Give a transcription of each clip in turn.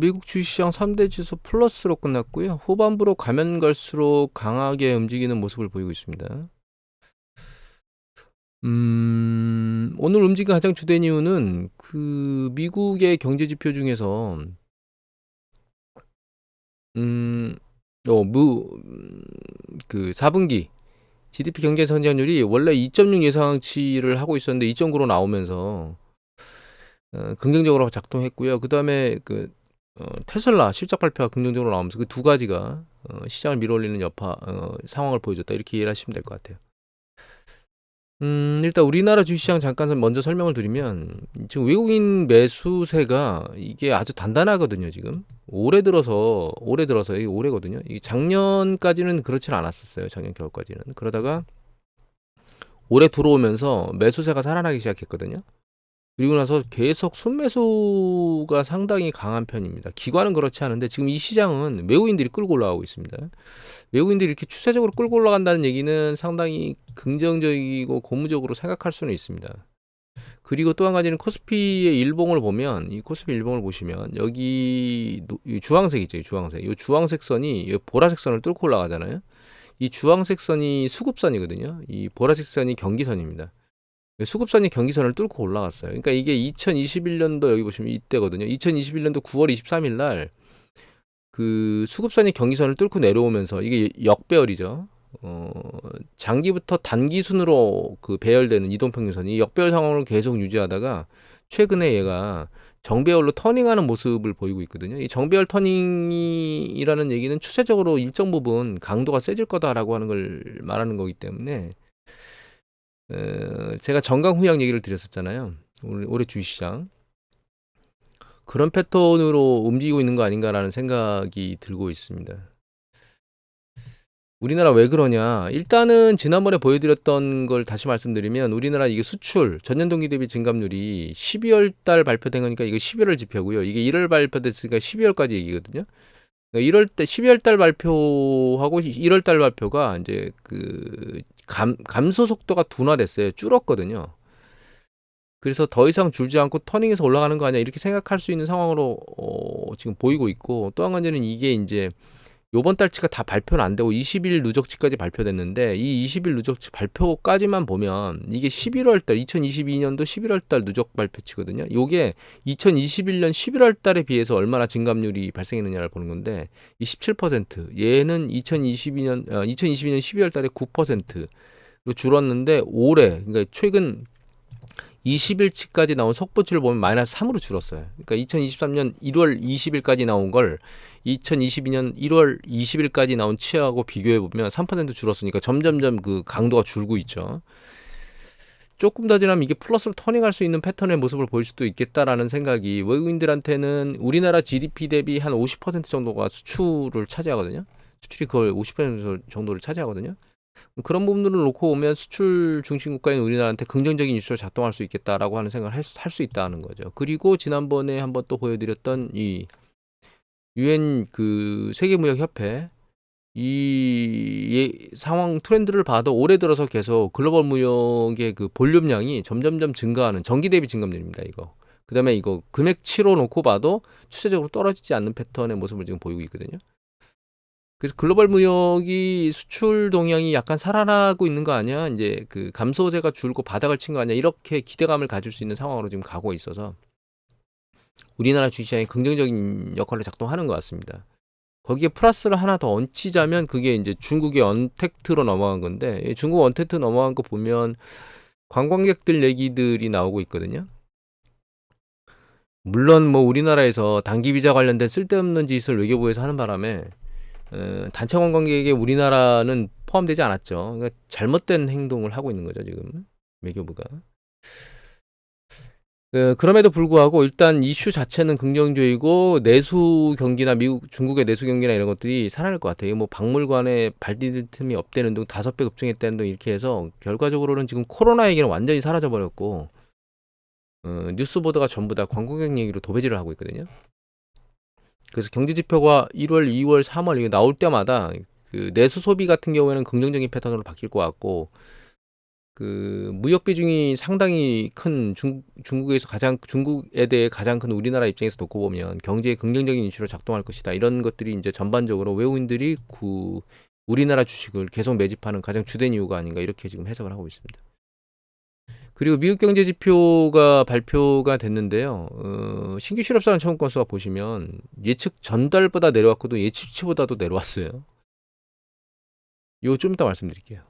미국 주식시장 3대 지수 플러스로 끝났고요. 후반부로 가면 갈수록 강하게 움직이는 모습을 보이고 있습니다. 오늘 움직임 가장 주된 이유는 그 미국의 경제 지표 중에서 음, 그 4분기 GDP 경제 성장률이 원래 2.6 예상치를 하고 있었는데 2.9로 나오면서 긍정적으로 작동했고요. 그 다음에 테슬라 실적 발표가 긍정적으로 나오면서 그 두 가지가 시장을 밀어올리는 상황을 보여줬다. 이렇게 이해를 하시면 될 것 같아요. 일단 우리나라 주식시장 잠깐 먼저 설명을 드리면 지금 외국인 매수세가 이게 아주 단단하거든요. 지금 올해 들어서 이게 올해거든요. 이게 작년까지는 그렇지는 않았었어요. 작년 겨울까지는. 그러다가 올해 들어오면서 매수세가 살아나기 시작했거든요. 그리고 나서 계속 순매수가 상당히 강한 편입니다. 기관은 그렇지 않은데 지금 이 시장은 외국인들이 끌고 올라가고 있습니다. 외국인들이 이렇게 추세적으로 끌고 올라간다는 얘기는 상당히 긍정적이고 고무적으로 생각할 수는 있습니다. 그리고 또 한 가지는 코스피의 일봉을 보면 이 코스피 일봉을 보시면 여기 이 주황색 있죠. 주황색. 이 주황색 선이 이 보라색 선을 뚫고 올라가잖아요. 이 주황색 선이 수급선이거든요. 이 보라색 선이 경기선입니다. 수급선이 경기선을 뚫고 올라갔어요. 그러니까 이게 2021년도 여기 보시면 이때거든요. 2021년도 9월 23일 날 그 수급선이 경기선을 뚫고 내려오면서 이게 역배열이죠. 장기부터 단기순으로 그 배열되는 이동평균선이 역배열 상황을 계속 유지하다가 최근에 얘가 정배열로 터닝하는 모습을 보이고 있거든요. 이 정배열 터닝이라는 얘기는 추세적으로 일정 부분 강도가 세질 거다라고 하는 걸 말하는 거기 때문에 제가 정강 후약 얘기를 드렸었잖아요. 올해 주식시장 그런 패턴으로 움직이고 있는 거 아닌가라는 생각이 들고 있습니다. 우리나라 왜 그러냐? 일단은 지난번에 보여드렸던 걸 다시 말씀드리면 우리나라 이게 수출 전년 동기 대비 증감률이 12월 달 발표된 거니까 이거 11월 지표고요. 이게 1월 발표됐으니까 12월까지 얘기거든요. 1월 때 12월 달 발표하고 1월 달 발표가 이제 그 감소 속도가 둔화됐어요. 줄었거든요. 그래서 더 이상 줄지 않고 터닝해서 올라가는 거 아니야 이렇게 생각할 수 있는 상황으로 지금 보이고 있고 또 한 가지는 이게 이제 요번 달치가 다 발표는 안 되고 20일 누적치까지 발표됐는데 이 20일 누적치 발표까지만 보면 이게 11월 달 2022년도 11월 달 누적 발표치거든요. 요게 2021년 11월 달에 비해서 얼마나 증감률이 발생했느냐를 보는 건데 이 17% 얘는 2022년 12월 달에 9%로 줄었는데 올해 그러니까 최근 20일치까지 나온 속보치를 보면 마이너스 3으로 줄었어요. 그러니까 2023년 1월 20일까지 나온 걸 2022년 1월 20일까지 나온 치하고 비교해 보면 3% 줄었으니까 점점점 그 강도가 줄고 있죠. 조금 더 지나면 이게 플러스로 터닝할 수 있는 패턴의 모습을 보일 수도 있겠다라는 생각이 외국인들한테는 우리나라 GDP 대비 한 50% 정도가 수출을 차지하거든요. 수출이 거의 50% 정도를 차지하거든요. 그런 부분들을 놓고 보면 수출 중심 국가인 우리나라한테 긍정적인 이슈로 작동할 수 있겠다라고 하는 생각을 할 수 있다는 거죠. 그리고 지난번에 한번 또 보여드렸던 이 유엔 그 세계무역협회 상황 트렌드를 봐도 올해 들어서 계속 글로벌 무역의 그 볼륨량이 점점점 증가하는 전기 대비 증감률입니다. 이거. 그다음에 이거 금액치로 놓고 봐도 추세적으로 떨어지지 않는 패턴의 모습을 지금 보이고 있거든요. 그래서 글로벌 무역이 수출 동향이 약간 살아나고 있는 거 아니야? 이제 그 감소세가 줄고 바닥을 친 거 아니야? 이렇게 기대감을 가질 수 있는 상황으로 지금 가고 있어서 우리나라 주식시장이 긍정적인 역할을 작동하는 것 같습니다. 거기에 플러스를 하나 더 얹히자면 그게 이제 중국의 언택트로 넘어간 건데 중국 언택트 넘어간 거 보면 관광객들 얘기들이 나오고 있거든요. 물론 뭐 우리나라에서 단기 비자 관련된 쓸데없는 짓을 외교부에서 하는 바람에 단체 관광객에게 우리나라는 포함되지 않았죠. 그러니까 잘못된 행동을 하고 있는 거죠, 지금 외교부가. 그럼에도 불구하고 일단 이슈 자체는 긍정적이고 내수 경기나 미국, 중국의 내수 경기나 이런 것들이 살아날 것 같아요. 뭐 박물관에 발디딜 틈이 없다는 등 5배 급증했다는 등 이렇게 해서 결과적으로는 지금 코로나 얘기는 완전히 사라져 버렸고 뉴스 보도가 전부 다 관광객 얘기로 도배질을 하고 있거든요. 그래서 경제 지표가 1월, 2월, 3월 이게 나올 때마다 그 내수 소비 같은 경우에는 긍정적인 패턴으로 바뀔 것 같고 그 무역 비중이 상당히 큰 중국에 대해 가장 큰 우리나라 입장에서 놓고 보면 경제에 긍정적인 이슈로 작동할 것이다. 이런 것들이 이제 전반적으로 외국인들이 우리나라 주식을 계속 매집하는 가장 주된 이유가 아닌가 이렇게 지금 해석을 하고 있습니다. 그리고 미국 경제 지표가 발표가 됐는데요. 신규 실업자는 청구 건수가 보시면 예측 전달보다 내려왔고도 예측치보다도 내려왔어요. 이거 좀 이따 말씀드릴게요.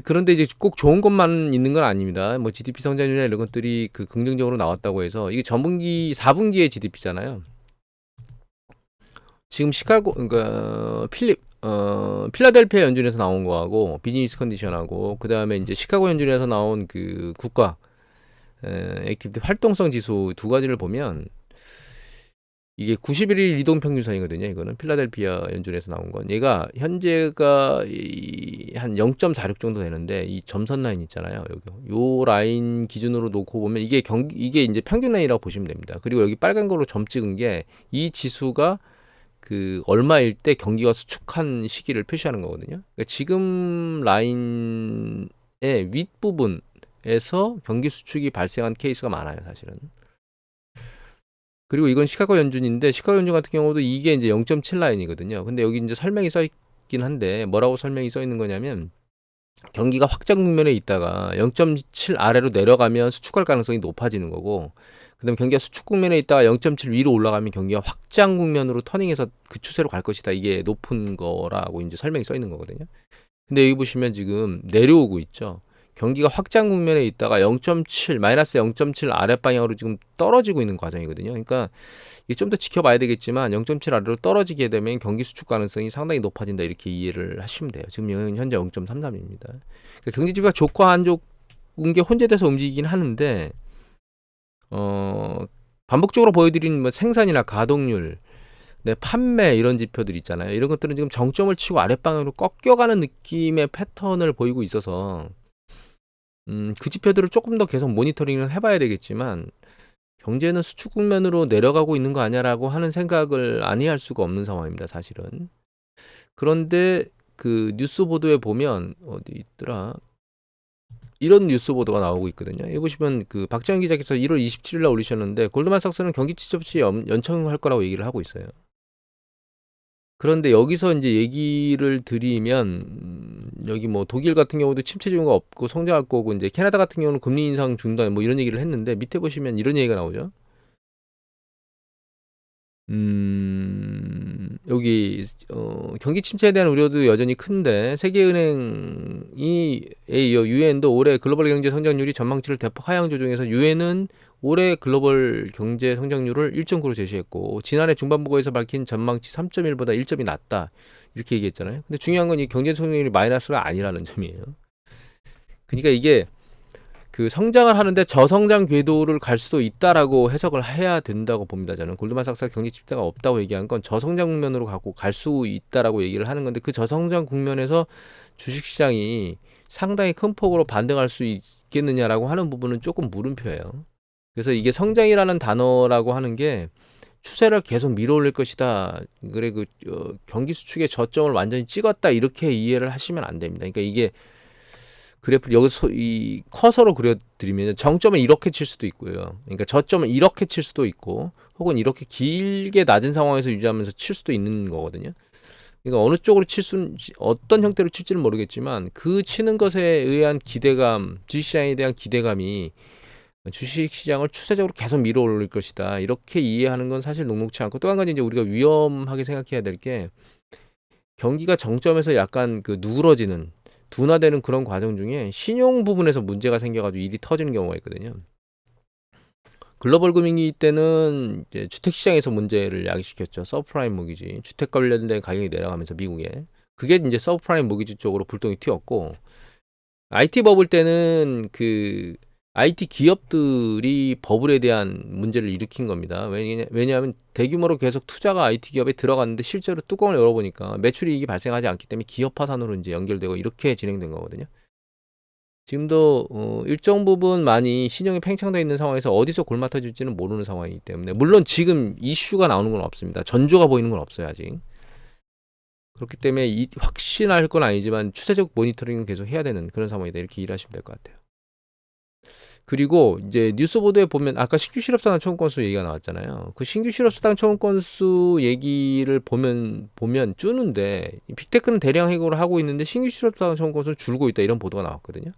그런데 이제 꼭 좋은 것만 있는 건 아닙니다. 뭐 GDP 성장률이나 이런 것들이 그 긍정적으로 나왔다고 해서 이게 전분기 4분기의 GDP잖아요. 지금 시카고 그러니까 필라델피아 연준에서 나온 거하고 비즈니스 컨디션하고 그다음에 이제 시카고 연준에서 나온 그 국가 액티비티 활동성 지수 두 가지를 보면 이게 91일 이동 평균선이거든요. 이거는 필라델피아 연준에서 나온 건 얘가 현재가 한 0.46 정도 되는데 이 점선 라인 있잖아요. 여기 요 라인 기준으로 놓고 보면 이게 이제 평균 라인이라고 보시면 됩니다. 그리고 여기 빨간 걸로 점 찍은 게 이 지수가 그 얼마일 때 경기가 수축한 시기를 표시하는 거거든요. 그러니까 지금 라인의 윗부분에서 경기 수축이 발생한 케이스가 많아요, 사실은. 그리고 이건 시카고 연준인데 시카고 연준 같은 경우도 이게 이제 0.7 라인이거든요. 근데 여기 이제 설명이 써 있긴 한데 뭐라고 설명이 써 있는 거냐면 경기가 확장 국면에 있다가 0.7 아래로 내려가면 수축할 가능성이 높아지는 거고 그다음에 경기가 수축 국면에 있다가 0.7 위로 올라가면 경기가 확장 국면으로 터닝해서 그 추세로 갈 것이다. 이게 높은 거라고 이제 설명이 써 있는 거거든요. 근데 여기 보시면 지금 내려오고 있죠. 경기가 확장 국면에 있다가 0.7 마이너스 0.7 아래 방향으로 지금 떨어지고 있는 과정이거든요. 그러니까 이게 좀 더 지켜봐야 되겠지만 0.7 아래로 떨어지게 되면 경기 수축 가능성이 상당히 높아진다 이렇게 이해를 하시면 돼요. 지금 현재 0.33입니다. 그러니까 경제 지표가 좋고 안 좋은 게 혼재돼서 움직이긴 하는데 반복적으로 보여드리는 뭐 생산이나 가동률, 판매 이런 지표들 있잖아요. 이런 것들은 지금 정점을 치고 아랫방향으로 꺾여가는 느낌의 패턴을 보이고 있어서 그 지표들을 조금 더 계속 모니터링을 해봐야 되겠지만 경제는 수축 국면으로 내려가고 있는 거 아니야라고 하는 생각을 아니할 수가 없는 상황입니다, 사실은. 그런데 그 뉴스 보도에 보면 어디 있더라? 이런 뉴스 보도가 나오고 있거든요. 여기 보시면 그 박지원 기자께서 1월 27일 날 올리셨는데 골드만삭스는 경기 침체 없이 연청할 거라고 얘기를 하고 있어요. 그런데 여기서 이제 얘기를 드리면 여기 뭐 독일 같은 경우도 침체 징후가 없고 성장할 거고 이제 캐나다 같은 경우는 금리 인상 중단 뭐 이런 얘기를 했는데 밑에 보시면 이런 얘기가 나오죠. 여기 경기 침체에 대한 우려도 여전히 큰데 세계은행에 이어 유엔도 올해 글로벌 경제 성장률이 전망치를 대폭 하향 조정해서 유엔은 올해 글로벌 경제 성장률을 1.9로 제시했고 지난해 중반보고에서 밝힌 전망치 3.1보다 1점이 낮다 이렇게 얘기했잖아요. 근데 중요한 건 이 경제 성장률이 마이너스가 아니라는 점이에요. 그러니까 이게 그 성장을 하는데 저성장 궤도를 갈 수도 있다라고 해석을 해야 된다고 봅니다. 저는 골드만삭스가 경기 침체가 없다고 얘기한 건 저성장 국면으로 갖고 갈 수 있다라고 얘기를 하는 건데 그 저성장 국면에서 주식시장이 상당히 큰 폭으로 반등할 수 있겠느냐라고 하는 부분은 조금 물음표예요. 그래서 이게 성장이라는 단어라고 하는 게 추세를 계속 밀어올릴 것이다. 그래 경기 수축의 저점을 완전히 찍었다 이렇게 이해를 하시면 안 됩니다. 그러니까 이게 그래프를 여기서 이 커서로 그려드리면 정점을 이렇게 칠 수도 있고요. 그러니까 저점을 이렇게 칠 수도 있고 혹은 이렇게 길게 낮은 상황에서 유지하면서 칠 수도 있는 거거든요. 그러니까 어느 쪽으로 어떤 형태로 칠지는 모르겠지만 그 치는 것에 의한 기대감, 주식시장에 대한 기대감이 주식시장을 추세적으로 계속 밀어올릴 것이다. 이렇게 이해하는 건 사실 녹록치 않고 또 한 가지 이제 우리가 위험하게 생각해야 될 게 경기가 정점에서 약간 그 누그러지는 둔화되는 그런 과정 중에 신용 부분에서 문제가 생겨가지고 일이 터지는 경우가 있거든요. 글로벌 금융위기 때는 이제 주택시장에서 문제를 야기시켰죠. 서브프라임 모기지. 주택 관련된 가격이 내려가면서 미국에. 그게 이제 서브프라임 모기지 쪽으로 불똥이 튀었고 IT 버블 때는 그 IT 기업들이 버블에 대한 문제를 일으킨 겁니다. 왜냐하면 대규모로 계속 투자가 IT 기업에 들어갔는데 실제로 뚜껑을 열어보니까 매출이익이 발생하지 않기 때문에 기업 파산으로 이제 연결되고 이렇게 진행된 거거든요. 지금도 일정 부분 많이 신용이 팽창되어 있는 상황에서 어디서 골마 터질지는 모르는 상황이기 때문에 물론 지금 이슈가 나오는 건 없습니다. 전조가 보이는 건 없어요 아직. 그렇기 때문에 확신할 건 아니지만 추세적 모니터링은 계속 해야 되는 그런 상황이다. 이렇게 이해하시면 될 것 같아요. 그리고 이제 뉴스 보도에 보면 아까 신규 실업수당 청구 건수 얘기가 나왔잖아요. 그 신규 실업수당 청구 건수 얘기를 보면 주는데 빅테크는 대량 해고를 하고 있는데 신규 실업수당 청구 건수는 줄고 있다 이런 보도가 나왔거든요.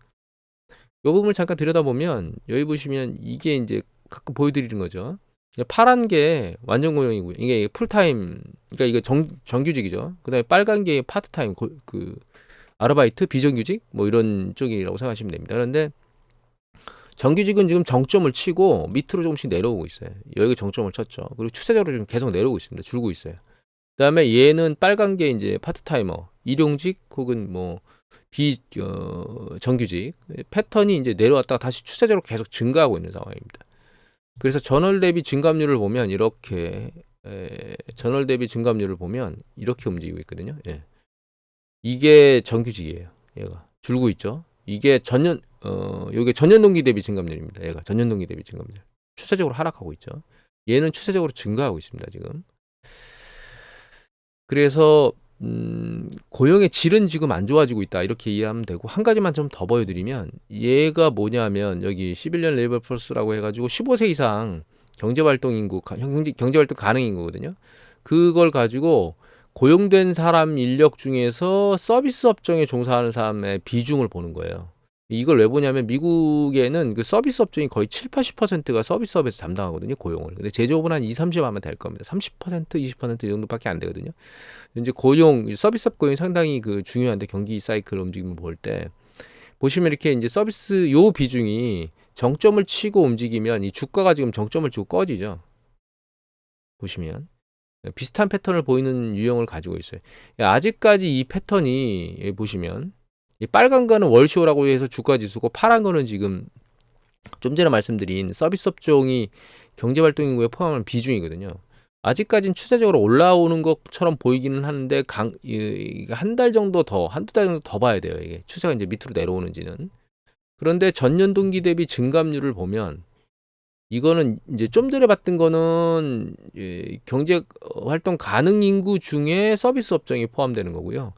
이 부분을 잠깐 들여다보면 여기 보시면 이게 이제 가끔 보여드리는 거죠. 파란 게 완전 고용이고요. 이게 풀타임, 그러니까 이게 정규직이죠. 그다음에 빨간 게 파트타임, 그 아르바이트, 비정규직 뭐 이런 쪽이라고 생각하시면 됩니다. 그런데 정규직은 지금 정점을 치고 밑으로 조금씩 내려오고 있어요. 여기가 정점을 쳤죠. 그리고 추세적으로 지금 계속 내려오고 있습니다. 줄고 있어요. 그다음에 얘는 빨간 게 이제 파트타이머, 일용직 혹은 뭐 정규직 패턴이 이제 내려왔다가 다시 추세적으로 계속 증가하고 있는 상황입니다. 그래서 전월 대비 증감률을 보면 이렇게 전월 대비 증감률을 보면 이렇게 움직이고 있거든요. 예. 이게 정규직이에요. 얘가 줄고 있죠. 이게 요게 전년 동기 대비 증감률입니다. 얘가 전년 동기 대비 증감률. 추세적으로 하락하고 있죠. 얘는 추세적으로 증가하고 있습니다, 지금. 그래서 고용의 질은 지금 안 좋아지고 있다. 이렇게 이해하면 되고 한 가지만 좀 더 보여드리면 얘가 뭐냐면 여기 11년 레이버 펄스라고 해가지고 15세 이상 경제활동 인구, 경제활동 가능 인구거든요. 그걸 가지고 고용된 사람 인력 중에서 서비스 업종에 종사하는 사람의 비중을 보는 거예요. 이걸 왜 보냐면 미국에는 그 서비스 업종이 거의 7, 80%가 서비스업에서 담당하거든요, 고용을. 근데 제조업은 한 2, 30 하면 될 겁니다. 30%, 20% 이 정도밖에 안 되거든요. 이제 서비스업 고용이 상당히 그 중요한데 경기 사이클 움직임을 볼 때 보시면 이렇게 이제 서비스 요 비중이 정점을 치고 움직이면 이 주가가 지금 정점을 치고 꺼지죠. 보시면 비슷한 패턴을 보이는 유형을 가지고 있어요. 아직까지 이 패턴이 보시면 이 빨간 거는 월쇼라고 해서 주가 지수고 파란 거는 지금 좀 전에 말씀드린 서비스 업종이 경제활동 인구에 포함하는 비중이거든요. 아직까지는 추세적으로 올라오는 것처럼 보이기는 하는데 한 달 정도 더, 한두 달 정도 더 봐야 돼요. 이게 추세가 이제 밑으로 내려오는지는. 그런데 전년 동기 대비 증감률을 보면 이거는 이제 좀 전에 봤던 거는 경제 활동 가능 인구 중에 서비스 업종이 포함되는 거고요.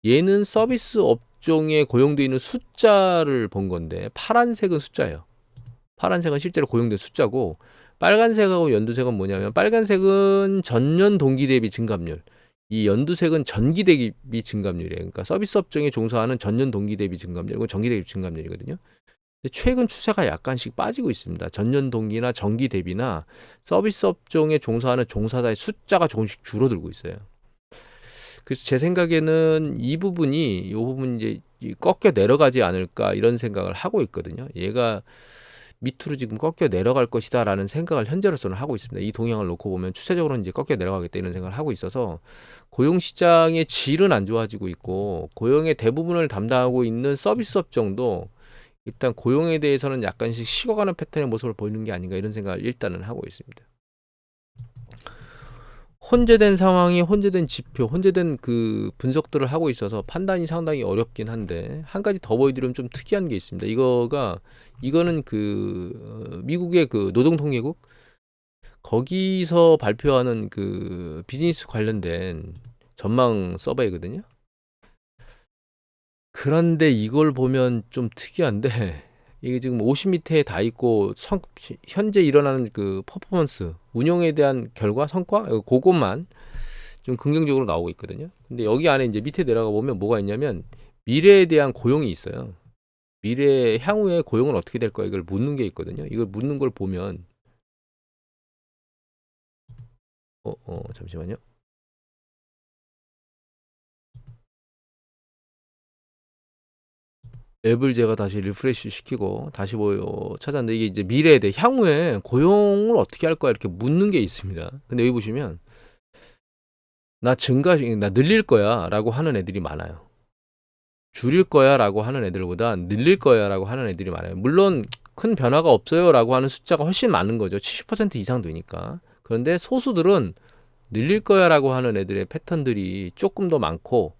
얘는 서비스 업종에 고용되어 있는 숫자를 본 건데 파란색은 숫자예요. 파란색은 실제로 고용된 숫자고 빨간색하고 연두색은 뭐냐면 빨간색은 전년 동기 대비 증감률, 이 연두색은 전기 대비 증감률이에요. 그러니까 서비스 업종에 종사하는 전년 동기 대비 증감률, 이건 전기 대비 증감률이거든요. 근데 최근 추세가 약간씩 빠지고 있습니다. 전년 동기나 전기 대비나 서비스 업종에 종사하는 종사자의 숫자가 조금씩 줄어들고 있어요. 그래서 제 생각에는 이 부분 이제 꺾여 내려가지 않을까 이런 생각을 하고 있거든요. 얘가 밑으로 지금 꺾여 내려갈 것이다라는 생각을 현재로서는 하고 있습니다. 이 동향을 놓고 보면 추세적으로는 이제 꺾여 내려가겠다 이런 생각을 하고 있어서 고용 시장의 질은 안 좋아지고 있고 고용의 대부분을 담당하고 있는 서비스 업종도 일단 고용에 대해서는 약간씩 식어가는 패턴의 모습을 보이는 게 아닌가 이런 생각을 일단은 하고 있습니다. 혼재된 상황이 혼재된 지표, 혼재된 그 분석들을 하고 있어서 판단이 상당히 어렵긴 한데 한 가지 더 보여드리면 좀 특이한 게 있습니다. 이거는 그 미국의 그 노동통계국 거기서 발표하는 그 비즈니스 관련된 전망 서베이거든요. 그런데 이걸 보면 좀 특이한데 이게 지금 50 밑에 다 있고 현재 일어나는 그 퍼포먼스, 운영에 대한 결과, 성과 그것만 좀 긍정적으로 나오고 있거든요. 근데 여기 안에 이제 밑에 내려가 보면 뭐가 있냐면 미래에 대한 고용이 있어요. 미래 향후에 고용은 어떻게 될 거야 이걸 묻는 게 있거든요. 이걸 묻는 걸 보면 잠시만요. 앱을 제가 다시 리프레시 시키고 다시 찾았는데 이게 이제 미래에 대해 향후에 고용을 어떻게 할 거야 이렇게 묻는 게 있습니다. 근데 여기 보시면 나 늘릴 거야 라고 하는 애들이 많아요. 줄일 거야 라고 하는 애들보다 늘릴 거야 라고 하는 애들이 많아요. 물론 큰 변화가 없어요 라고 하는 숫자가 훨씬 많은 거죠. 70% 이상 되니까. 그런데 소수들은 늘릴 거야 라고 하는 애들의 패턴들이 조금 더 많고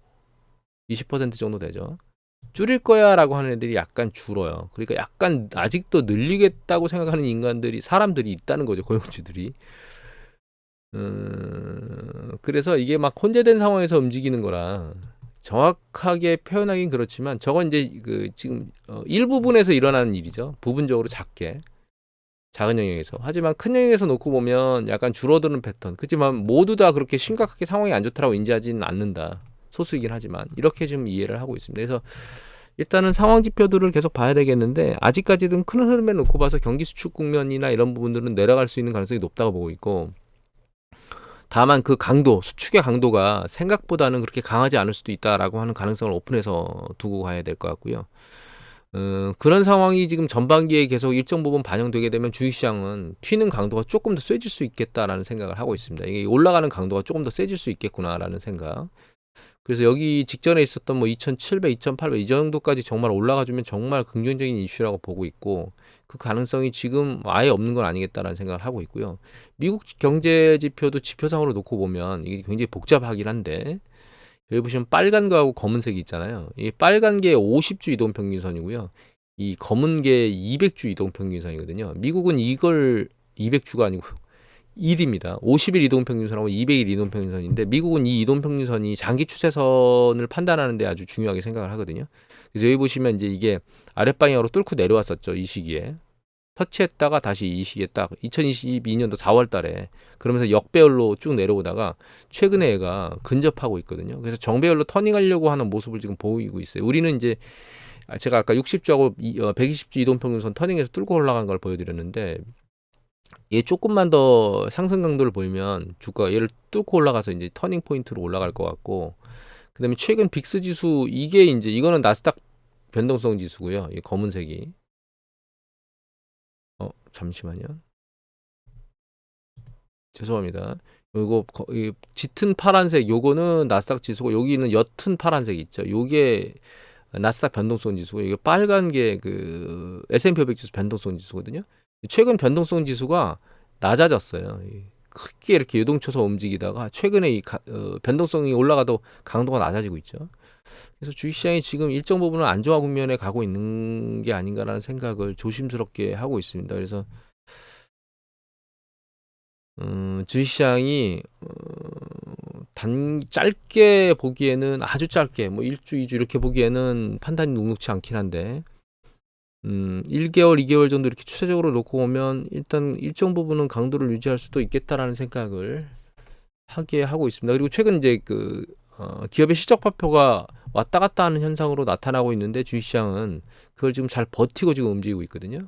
20% 정도 되죠. 줄일 거야 라고 하는 애들이 약간 줄어요. 그러니까 약간 아직도 늘리겠다고 생각하는 사람들이 있다는 거죠. 고용주들이. 그래서 이게 막 혼재된 상황에서 움직이는 거라 정확하게 표현하긴 그렇지만 저건 이제 그 지금 일부분에서 일어나는 일이죠. 부분적으로 작은 영역에서. 하지만 큰 영역에서 놓고 보면 약간 줄어드는 패턴. 그렇지만 모두 다 그렇게 심각하게 상황이 안 좋다라고 인지하지는 않는다. 소수이긴 하지만 이렇게 좀 이해를 하고 있습니다. 그래서 일단은 상황 지표들을 계속 봐야 되겠는데 아직까지는 큰 흐름에 놓고 봐서 경기 수축 국면이나 이런 부분들은 내려갈 수 있는 가능성이 높다고 보고 있고, 다만 그 강도, 수축의 강도가 생각보다는 그렇게 강하지 않을 수도 있다라고 하는 가능성을 오픈해서 두고 가야 될 것 같고요. 그런 상황이 지금 전반기에 계속 일정 부분 반영되게 되면 주식시장은 튀는 강도가 조금 더 세질 수 있겠다라는 생각을 하고 있습니다. 이게 올라가는 강도가 조금 더 세질 수 있겠구나라는 생각. 그래서 여기 직전에 있었던 뭐 2,700, 2,800 이 정도까지 정말 올라가주면 정말 긍정적인 이슈라고 보고 있고, 그 가능성이 지금 아예 없는 건 아니겠다라는 생각을 하고 있고요. 미국 경제 지표도 지표상으로 놓고 보면 이게 굉장히 복잡하긴 한데, 여기 보시면 빨간 거하고 검은색이 있잖아요. 이 빨간 게 50주 이동평균선이고요. 이 검은 게 200주 이동평균선이거든요. 미국은 이걸 200주가 아니고 1입니다. 50일 이동평균선하고 200일 이동평균선인데 미국은 이 이동평균선이 장기 추세선을 판단하는 데 아주 중요하게 생각을 하거든요. 그래서 여기 보시면 이제 이게 아랫방향으로 뚫고 내려왔었죠. 이 시기에. 터치했다가 다시 이 시기에 딱 2022년도 4월 달에 그러면서 역배열로 쭉 내려오다가 최근에 얘가 근접하고 있거든요. 그래서 정배열로 터닝하려고 하는 모습을 지금 보이고 있어요. 우리는 이제 제가 아까 60주하고 120주 이동평균선 터닝해서 뚫고 올라간 걸 보여드렸는데, 얘 조금만 더 상승 강도를 보이면 주가 얘를 뚫고 올라가서 이제 터닝 포인트로 올라갈 것 같고, 그다음에 최근 빅스 지수 이게 이제 이거는 나스닥 변동성 지수고요. 이 검은색이 잠시만요. 죄송합니다. 요거 이 짙은 파란색 요거는 나스닥 지수고, 여기는 옅은 파란색 있죠. 요게 나스닥 변동성 지수고, 이게 빨간 게 그 S&P 500 지수 변동성 지수거든요. 최근 변동성 지수가 낮아졌어요. 크게 이렇게 요동쳐서 움직이다가 최근에 변동성이 올라가도 강도가 낮아지고 있죠. 그래서 주식시장이 지금 일정 부분은 안정화 국면에 가고 있는 게 아닌가라는 생각을 조심스럽게 하고 있습니다. 그래서 주식시장이 짧게 보기에는 아주 짧게 뭐 1주, 2주 이렇게 보기에는 판단이 녹록치 않긴 한데 1개월, 2개월 정도 이렇게 추세적으로 놓고 보면 일단 일정 부분은 강도를 유지할 수도 있겠다라는 생각을 하게 하고 있습니다. 그리고 최근 이제 기업의 실적 발표가 왔다 갔다 하는 현상으로 나타나고 있는데 주식시장은 그걸 지금 잘 버티고 지금 움직이고 있거든요.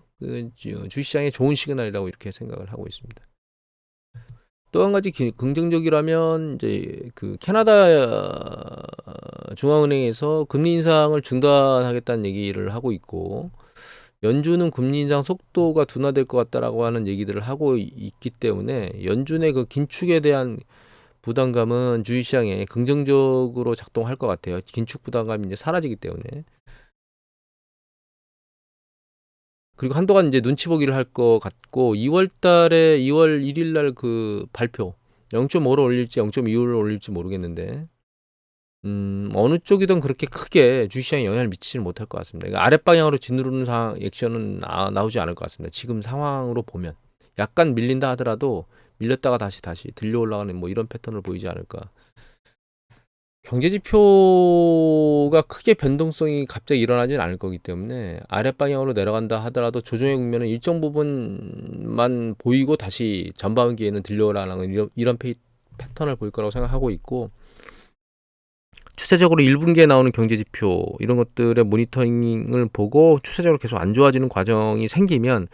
주식시장의 좋은 시그널이라고 이렇게 생각을 하고 있습니다. 또 한 가지 긍정적이라면 이제 그 캐나다 중앙은행에서 금리 인상을 중단하겠다는 얘기를 하고 있고, 연준은 금리 인상 속도가 둔화될 것 같다라고 하는 얘기들을 하고 있기 때문에 연준의 그 긴축에 대한 부담감은 주식시장에 긍정적으로 작동할 것 같아요. 긴축 부담감이 이제 사라지기 때문에. 그리고 한동안 이제 눈치 보기를 할 것 같고, 2월 1일 날 그 발표 0.5를 올릴지 0.25를 올릴지 모르겠는데, 어느 쪽이든 그렇게 크게 주식시장에 영향을 미치지는 못할 것 같습니다. 그러니까 아랫방향으로 짓누르는 액션은 나오지 않을 것 같습니다. 지금 상황으로 보면 약간 밀린다 하더라도 밀렸다가 다시 들려 올라가는 뭐 이런 패턴을 보이지 않을까. 경제지표가 크게 변동성이 갑자기 일어나지는 않을 거기 때문에 아랫방향으로 내려간다 하더라도 조정의 국면은 일정 부분만 보이고 다시 전반기에는 들려오라는 이런 패턴을 보일 거라고 생각하고 있고, 추세적으로 1분기에 나오는 경제지표 이런 것들의 모니터링을 보고 추세적으로 계속 안 좋아지는 과정이 생기면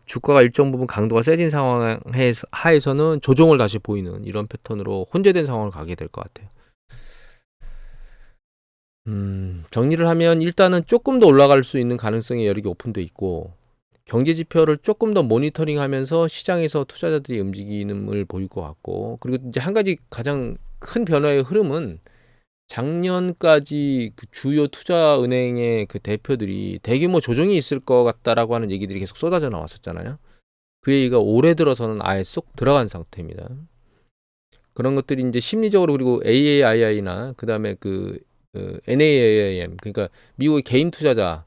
주가가 일정 부분 강도가 세진 상황 하에서는 조정을 다시 보이는 이런 패턴으로 혼재된 상황을 가게 될 것 같아요. 정리를 하면 일단은 조금 더 올라갈 수 있는 가능성이 여러 개 오픈돼 있고, 경제 지표를 조금 더 모니터링하면서 시장에서 투자자들이 움직임을 보일 것 같고, 그리고 이제 한 가지 가장 큰 변화의 흐름은 작년까지 그 주요 투자은행의 그 대표들이 대규모 조정이 있을 것 같다라고 하는 얘기들이 계속 쏟아져 나왔었잖아요. 그 얘기가 올해 들어서는 아예 쏙 들어간 상태입니다. 그런 것들이 이제 심리적으로, 그리고 AAII나 그다음에 NAAM, 그러니까 미국의 개인 투자자,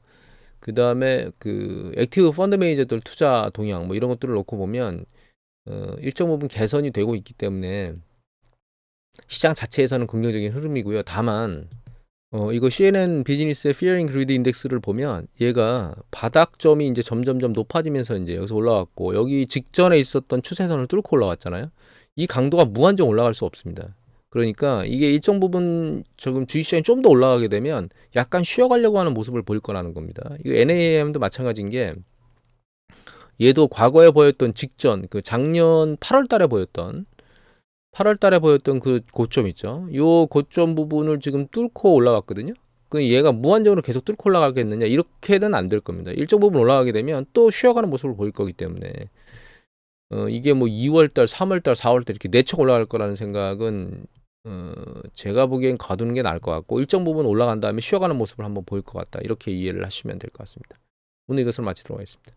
그다음에 그 액티브 펀드 매니저들 투자 동향 뭐 이런 것들을 놓고 보면 일정 부분 개선이 되고 있기 때문에 시장 자체에서는 긍정적인 흐름이고요. 다만 이거 CNN 비즈니스의 Fearing Greed 인덱스를 보면 얘가 바닥점이 이제 점점점 높아지면서 이제 여기서 올라왔고 여기 직전에 있었던 추세선을 뚫고 올라왔잖아요. 이 강도가 무한정 올라갈 수 없습니다. 그러니까 이게 일정 부분 조금 주식시장이 좀 더 올라가게 되면 약간 쉬어가려고 하는 모습을 보일 거라는 겁니다. 이거 NAM도 마찬가지인 게 얘도 과거에 보였던 직전 그 작년 8월 달에 보였던 그 고점 있죠. 요 고점 부분을 지금 뚫고 올라갔거든요. 그 얘가 무한정으로 계속 뚫고 올라가겠느냐? 이렇게는 안 될 겁니다. 일정 부분 올라가게 되면 또 쉬어가는 모습을 보일 거기 때문에 이게 뭐 2월 달, 3월 달, 4월 달 이렇게 내척 올라갈 거라는 생각은 제가 보기엔 가두는 게 나을 것 같고 일정 부분 올라간 다음에 쉬어가는 모습을 한번 보일 것 같다. 이렇게 이해를 하시면 될 것 같습니다. 오늘 이것을 마치도록 하겠습니다.